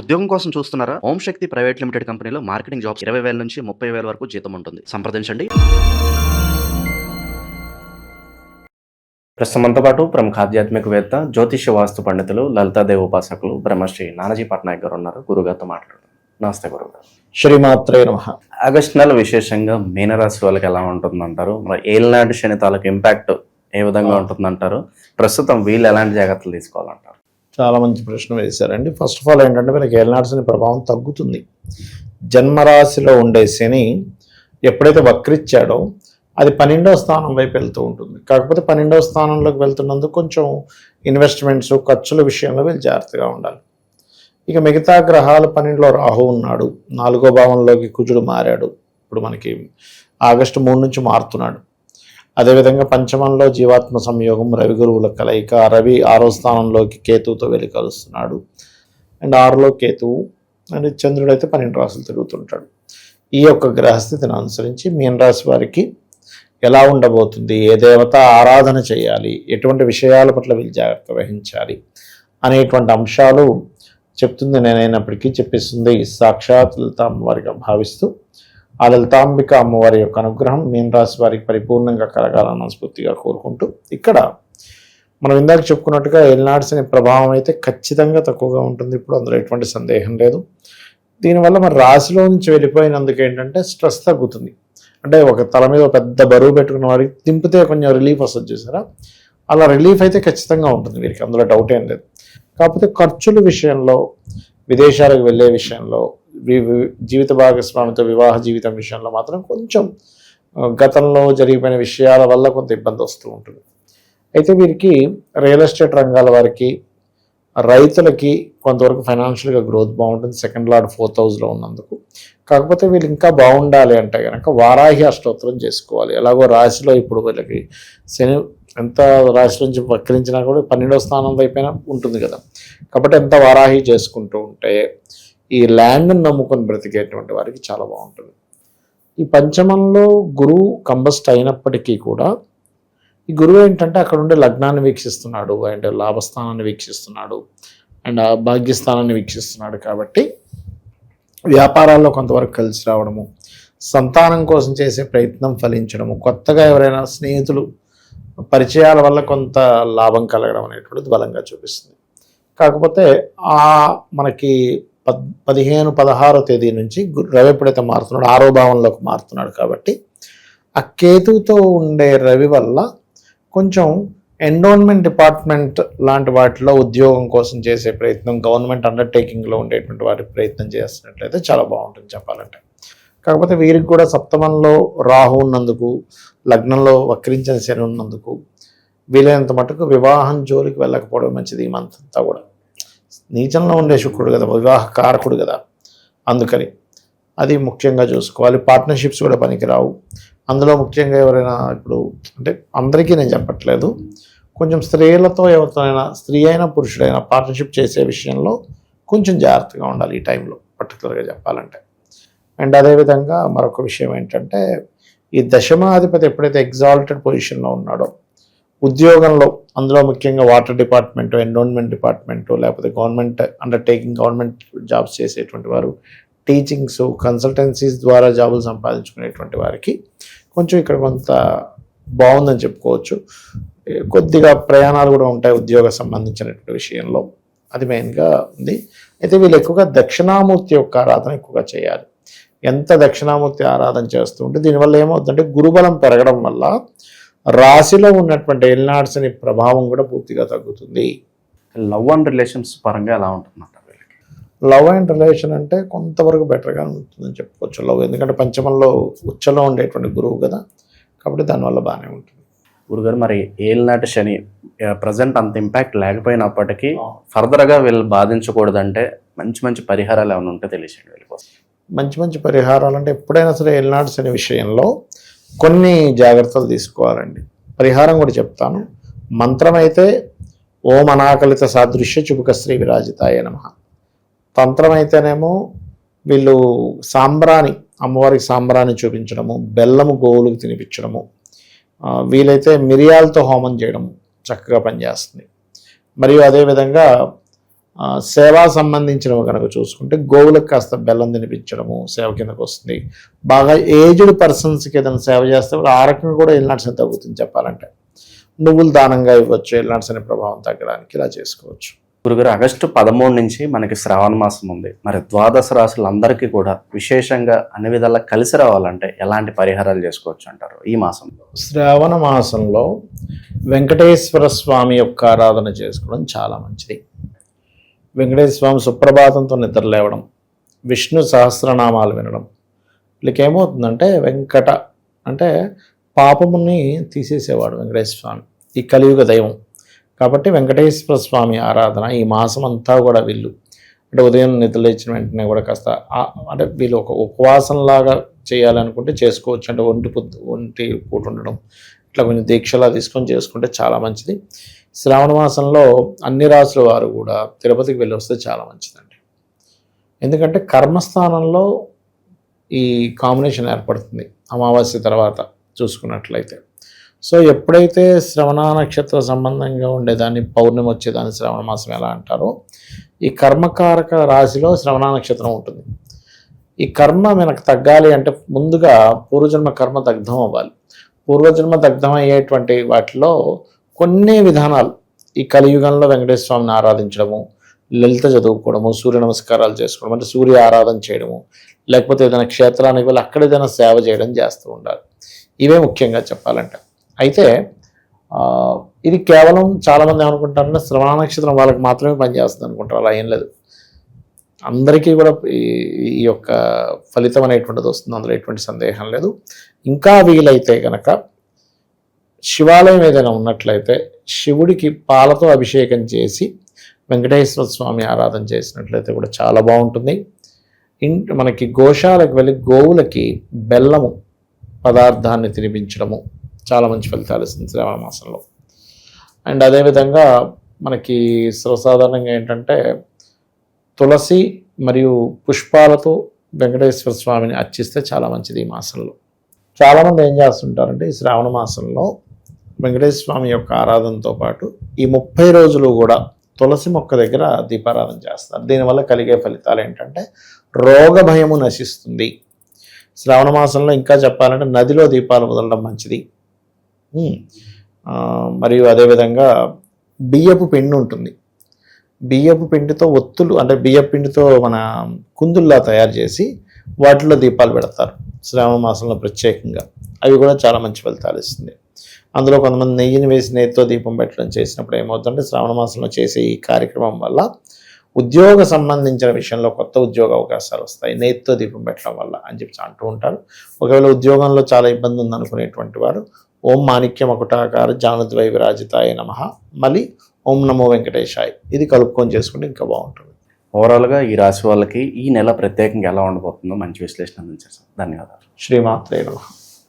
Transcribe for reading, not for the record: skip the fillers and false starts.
ఉద్యోగం కోసం చూస్తున్నారా? ఓం శక్తి ప్రైవేట్ లిమిటెడ్ కంపెనీలో మార్కెటింగ్ జాబ్స్ 20,000 నుంచి 30,000 వరకు జీతం ఉంటుంది. సంప్రదించండి. ప్రస్తుతం మనతో పాటు ప్రముఖ ఆధ్యాత్మికవేత్త, జ్యోతిష్య వాస్తు పండితులు, లలితాదేవి ఉపాసకులు బ్రహ్మశ్రీ నానాజీ పట్నాయక్ గారు ఉన్నారు. గురుగారితో మాట్లాడుతారు. నమస్తే గురుగారు. శ్రీమాత్రే నమః. ఆగస్టు నెల విశేషంగా మీనరాశి వాళ్ళకి ఎలా ఉంటుందంటారు? మరి ఏలినాటి శని తాలూకు ఇంపాక్ట్ ఏ విధంగా ఉంటుందంటారు? ప్రస్తుతం వీళ్ళు ఎలాంటి జాగ్రత్తలు తీసుకోవాలంటారు? చాలా మంచి ప్రశ్న వేశారండి. ఫస్ట్ ఆఫ్ ఆల్ ఏంటంటే వీళ్ళకి ఏలినాటి శని ప్రభావం తగ్గుతుంది. జన్మరాశిలో ఉండే శని ఎప్పుడైతే వక్రిచ్చాడో అది 12వ స్థానం వైపు వెళ్తూ ఉంటుంది. కాకపోతే 12వ స్థానంలోకి వెళ్తున్నందుకు కొంచెం ఇన్వెస్ట్మెంట్స్, ఖర్చుల విషయంలో వీళ్ళు జాగ్రత్తగా ఉండాలి. ఇక మిగతా గ్రహాలు 12లో రాహు ఉన్నాడు, 4వ భావంలోకి కుజుడు మారాడు. ఇప్పుడు మనకి ఆగస్టు 3 నుంచి మారుతున్నాడు. అదేవిధంగా పంచమంలో జీవాత్మ సంయోగం, రవి గురువుల కలయిక. రవి 6వ స్థానంలోకి కేతువుతో వెళ్ళి కలుస్తున్నాడు. అండ్ 6లో కేతువు అండ్ చంద్రుడు అయితే 12 రాశులు తిరుగుతుంటాడు. ఈ యొక్క గ్రహస్థితిని అనుసరించి మీన రాశి వారికి ఎలా ఉండబోతుంది, ఏ దేవత ఆరాధన చేయాలి, ఎటువంటి విషయాల పట్ల వీళ్ళు జాగ్రత్త వహించాలి అనేటువంటి అంశాలు చెప్తుంది నేనైనప్పటికీ చెప్పిస్తుంది సాక్షాత్ లలిత అమ్మవారిగా భావిస్తూ ఆ లలితాంబిక అమ్మవారి యొక్క అనుగ్రహం మీన రాశి వారికి పరిపూర్ణంగా కలగాలని మనస్ఫూర్తిగా కోరుకుంటూ, ఇక్కడ మనం ఇందాక చెప్పుకున్నట్టుగా ఏలినాటి శని ప్రభావం అయితే ఖచ్చితంగా తక్కువగా ఉంటుంది. ఇప్పుడు అందులో ఎటువంటి సందేహం లేదు. దీనివల్ల మరి రాశిలో నుంచి వెళ్ళిపోయినందుకు ఏంటంటే స్ట్రెస్ తగ్గుతుంది. అంటే ఒక తల మీద పెద్ద బరువు పెట్టుకున్న వారికి దింపితే కొంచెం రిలీఫ్ వస్తుంది చూసారా, అలా రిలీఫ్ అయితే ఖచ్చితంగా ఉంటుంది వీరికి, అందులో డౌట్ ఏం లేదు. కాకపోతే ఖర్చుల విషయంలో, విదేశాలకు వెళ్ళే విషయంలో, జీవిత భాగస్వామితో వివాహ జీవితం విషయంలో మాత్రం కొంచెం గతంలో జరిగిపోయిన విషయాల వల్ల కొంత ఇబ్బంది వస్తూ ఉంటుంది. అయితే వీరికి రియల్ ఎస్టేట్ రంగాల వారికి, రైతులకి కొంతవరకు ఫైనాన్షియల్గా గ్రోత్ బాగుంటుంది. సెకండ్ లార్డ్ 4th హౌస్లో ఉన్నందుకు. కాకపోతే వీళ్ళు ఇంకా బాగుండాలి అంటే కనుక వారాహి అష్టోత్తరం చేసుకోవాలి. ఎలాగో రాశిలో ఇప్పుడు వీళ్ళకి శని ఎంత రాశి నుంచి వక్రించినా కూడా 12వ స్థానం వైపైనా ఉంటుంది కదా, కాబట్టి ఎంత వారాహి చేసుకుంటూ ఉంటే ఈ ల్యాండ్ని నమ్ముకొని బ్రతికేటువంటి వారికి చాలా బాగుంటుంది. ఈ పంచమంలో గురువు కంబస్ట్ అయినప్పటికీ కూడా ఈ గురువు ఏంటంటే అక్కడ ఉండే లగ్నాన్ని వీక్షిస్తున్నాడు, అండ్ లాభస్థానాన్ని వీక్షిస్తున్నాడు, అండ్ భాగ్యస్థానాన్ని వీక్షిస్తున్నాడు. కాబట్టి వ్యాపారాల్లో కొంతవరకు కలిసి రావడము, సంతానం కోసం చేసే ప్రయత్నం ఫలించడము, కొత్తగా ఎవరైనా స్నేహితులు పరిచయాల వల్ల కొంత లాభం కలగడం అనేటువంటిది బలంగా చూపిస్తుంది. కాకపోతే మనకి 15-16వ తేదీ నుంచి రవి ఎప్పుడైతే మారుతున్నాడు 6వ భావంలోకి మారుతున్నాడు కాబట్టి ఆ కేతువుతో ఉండే రవి వల్ల కొంచెం ఎండోన్మెంట్ డిపార్ట్మెంట్ లాంటి వాటిలో ఉద్యోగం కోసం చేసే ప్రయత్నం, గవర్నమెంట్ అండర్టేకింగ్లో ఉండేటువంటి వాటి ప్రయత్నం చేస్తున్నట్లయితే చాలా బాగుంటుంది చెప్పాలంటే. కాకపోతే వీరికి కూడా సప్తమంలో రాహు ఉన్నందుకు, లగ్నంలో వక్రించిన శని ఉన్నందుకు వీలైనంత మటుకు వివాహం జోలికి వెళ్ళకపోవడం మంచిది. ఈ మంత్ అంతా కూడా నీచంలో ఉండే శుక్రుడు కదా, వివాహ కారకుడు కదా, అందుకని అది ముఖ్యంగా చూసుకోవాలి. పార్ట్నర్షిప్స్ కూడా పనికిరావు. అందులో ముఖ్యంగా ఎవరైనా ఇప్పుడు అంటే అందరికీ నేను చెప్పట్లేదు, కొంచెం స్త్రీలతో ఎవరితోనైనా, స్త్రీ అయినా పురుషుడైనా పార్ట్నర్షిప్ చేసే విషయంలో కొంచెం జాగ్రత్తగా ఉండాలి ఈ టైంలో పర్టికులర్గా చెప్పాలంటే. అండ్ అదేవిధంగా మరొక విషయం ఏంటంటే ఈ దశమాధిపతి ఎప్పుడైతే ఎగ్జాల్టెడ్ పొజిషన్లో ఉన్నాడో ఉద్యోగంలో, అందులో ముఖ్యంగా వాటర్ డిపార్ట్మెంటు, ఎన్విరాన్మెంట్ డిపార్ట్మెంటు, లేకపోతే గవర్నమెంట్ అండర్టేకింగ్, గవర్నమెంట్ జాబ్స్ చేసేటువంటి వారు, టీచింగ్స్, కన్సల్టెన్సీస్ ద్వారా జాబులు సంపాదించుకునేటువంటి వారికి కొంచెం ఇక్కడ కొంత బాగుందని చెప్పుకోవచ్చు. కొద్దిగా ప్రయాణాలు కూడా ఉంటాయి ఉద్యోగ సంబంధించినటువంటి విషయంలో, అది మెయిన్గా ఉంది. అయితే వీళ్ళు ఎక్కువగా దక్షిణామూర్తి యొక్క ఆరాధన ఎక్కువగా చేయాలి. ఎంత దక్షిణామూర్తి ఆరాధన చేస్తూ ఉంటే దీనివల్ల ఏమవుతుందంటే గురుబలం పెరగడం వల్ల రాశిలో ఉన్నటువంటి ఏలినాటి శని ప్రభావం కూడా పూర్తిగా తగ్గుతుంది. లవ్ అండ్ రిలేషన్స్ పరంగా ఎలా ఉంటుందంట వీళ్ళకి? లవ్ అండ్ రిలేషన్ అంటే కొంతవరకు బెటర్గా ఉంటుందని చెప్పుకోవచ్చు. లవ్ ఎందుకంటే పంచమంలో ఉచ్చలో ఉండేటువంటి గురువు కదా, కాబట్టి దానివల్ల బాగానే ఉంటుంది. గురుగారు, మరి ఏలినాటి శని ప్రజెంట్ అంత ఇంపాక్ట్ లేకపోయినప్పటికీ ఫర్దర్గా వీళ్ళు బాధించకూడదంటే మంచి మంచి పరిహారాలు ఏమైనా ఉంటే తెలియచేయండి వీళ్ళ కోసం. మంచి పరిహారాలు అంటే ఎప్పుడైనా సరే ఏలినాటి శని విషయంలో కొన్ని జాగ్రత్తలు తీసుకోవాలండి. పరిహారం కూడా చెప్తాను. మంత్రం అయితే ఓం అనాకలిత సాదృశ్య చుబుక శ్రీ విరాజితాయ నమః. తంత్రం అయితేనేమో వీళ్ళు సాంబ్రాణి, అమ్మవారికి సాంబ్రాణి చూపించడము, బెల్లము గోవులకు తినిపించడము, వీలైతే మిరియాలతో హోమం చేయడము చక్కగా పనిచేస్తుంది. మరియు అదేవిధంగా సేవా సంబంధించినవి కనుక చూసుకుంటే గోవులకు కాస్త బెల్లం తినిపించడము సేవ కిందకు వస్తుంది. బాగా ఏజ్డ్ పర్సన్స్కి ఏదైనా సేవ చేస్తే ఆ రకంగా కూడా ఎల్నాడ్స్ అని తగ్గుతుంది. చెప్పాలంటే నువ్వులు దానంగా ఇవ్వచ్చు, ఎల్నాడ్స్ అనే ప్రభావం తగ్గడానికి ఇలా చేసుకోవచ్చు. గురుగారు, ఆగస్టు 13 నుంచి మనకి శ్రావణ మాసం ఉంది. మరి ద్వాదశ రాశులందరికీ కూడా విశేషంగా అన్ని విధాలా కలిసి రావాలంటే ఎలాంటి పరిహారాలు చేసుకోవచ్చు అంటారు ఈ మాసంలో? శ్రావణ మాసంలో వెంకటేశ్వర స్వామి యొక్క ఆరాధన చేసుకోవడం చాలా మంచిది. వెంకటేశ్వర స్వామి సుప్రభాతంతో నిద్ర లేవడం, విష్ణు సహస్రనామాలు వినడం, వీళ్ళకి ఏమవుతుందంటే వెంకట అంటే పాపముని తీసేసేవాడు వెంకటేశ్వర స్వామి, ఈ కలియుగ దైవం. కాబట్టి వెంకటేశ్వర స్వామి ఆరాధన ఈ మాసం అంతా కూడా వీళ్ళు అంటే ఉదయం నిద్ర లేచిన వెంటనే కూడా కాస్త అంటే వీళ్ళు ఒక ఉపవాసంలాగా చేయాలనుకుంటే చేసుకోవచ్చు. అంటే ఒంటి పూట ఉండడం ఇట్లా కొంచెం దీక్షలా తీసుకొని చేసుకుంటే చాలా మంచిది. శ్రావణ మాసంలో అన్ని రాసుల వారు కూడా తిరుపతికి వెళ్ళి వస్తే చాలా మంచిదండి. ఎందుకంటే కర్మస్థానంలో ఈ కాంబినేషన్ ఏర్పడుతుంది అమావాస్య తర్వాత చూసుకున్నట్లయితే. సో ఎప్పుడైతే శ్రవణ నక్షత్ర సంబంధంగా ఉండేదాన్ని పౌర్ణమి వచ్చేదాన్ని శ్రవణ మాసం ఎలా అంటారో, ఈ కర్మకారక రాశిలో శ్రవణ నక్షత్రం ఉంటుంది. ఈ కర్మ మనకు తగ్గాలి అంటే ముందుగా పూర్వజన్మ కర్మ దగ్ధం అవ్వాలి. పూర్వజన్మ దగ్ధం అయ్యేటువంటి వాటిలో కొన్ని విధానాలు ఈ కలియుగంలో వెంకటేశ్వర స్వామిని ఆరాధించడము, లలిత చదువుకోవడము, సూర్య నమస్కారాలు చేసుకోవడం అంటే సూర్య ఆరాధన చేయడము, లేకపోతే ఏదైనా క్షేత్రానికి వెళ్ళి అక్కడ ఏదైనా సేవ చేయడం చేస్తూ ఉండాలి. ఇవే ముఖ్యంగా చెప్పాలంటే. అయితే ఇది కేవలం చాలామంది ఏమనుకుంటారంటే శ్రవణ నక్షత్రం వాళ్ళకి మాత్రమే పనిచేస్తుంది అనుకుంటారు. అలా ఏం లేదు, అందరికీ కూడా ఈ యొక్క ఫలితం అనేటువంటిది వస్తుంది, అందులో ఎటువంటి సందేహం లేదు. ఇంకా వీలైతే కనుక శివాలయం ఏదైనా ఉన్నట్లయితే శివుడికి పాలతో అభిషేకం చేసి వెంకటేశ్వర స్వామి ఆరాధన చేసినట్లయితే కూడా చాలా బాగుంటుంది. మనకి గోశాలకు వెళ్ళి గోవులకి బెల్లము పదార్థాన్ని తినిపించడము చాలా మంచి ఫలితాలు ఇస్తుంది శ్రావణ మాసంలో. అండ్ అదేవిధంగా మనకి సర్వసాధారణంగా ఏంటంటే తులసి మరియు పుష్పాలతో వెంకటేశ్వర స్వామిని అర్చిస్తే చాలా మంచిది ఈ మాసంలో. చాలామంది ఏం చేస్తుంటారంటే ఈ శ్రావణ మాసంలో వెంకటేశ్వర స్వామి యొక్క ఆరాధనతో పాటు ఈ 30 రోజులు కూడా తులసి మొక్క దగ్గర దీపారాధన చేస్తారు. దీనివల్ల కలిగే ఫలితాలు ఏంటంటే రోగ భయము నశిస్తుంది. శ్రావణ మాసంలో ఇంకా చెప్పాలంటే నదిలో దీపాలు వదలడం మంచిది. మరియు అదేవిధంగా బియ్యపు పిండి ఉంటుంది, బియ్యపు పిండితో ఒత్తులు అంటే బియ్యపు పిండితో మన కుందుల్లా తయారు చేసి వాటిలో దీపాలు పెడతారు శ్రావణ మాసంలో ప్రత్యేకంగా. అవి కూడా చాలా మంచి ఫలితాలు ఇస్తుంది. అందులో కొంతమంది నెయ్యిని వేసి నెయ్యితో దీపం పెట్టడం చేసినప్పుడు ఏమవుతుందంటే శ్రావణ మాసంలో చేసే ఈ కార్యక్రమం వల్ల ఉద్యోగ సంబంధించిన విషయంలో కొత్త ఉద్యోగ అవకాశాలు వస్తాయి నెయ్యితో దీపం పెట్టడం వల్ల అని చెప్పి అంటూ ఉంటారు. ఒకవేళ ఉద్యోగంలో చాలా ఇబ్బంది ఉందనుకునేటువంటి వారు ఓం మాణిక్యం ఒకటాకార జానుద్వై విరాజితాయ నమః మళ్ళీ ఓం నమో వెంకటేశాయ్ ఇది కలుపుకొని చేసుకుంటే ఇంకా బాగుంటుంది. ఓవరాల్గా ఈ రాశి వాళ్ళకి ఈ నెల ప్రత్యేకంగా ఎలా ఉండబోతుందో మంచి విశ్లేషణ అందించారు సార్. ధన్యవాదాలు. శ్రీమాత్రే నమః.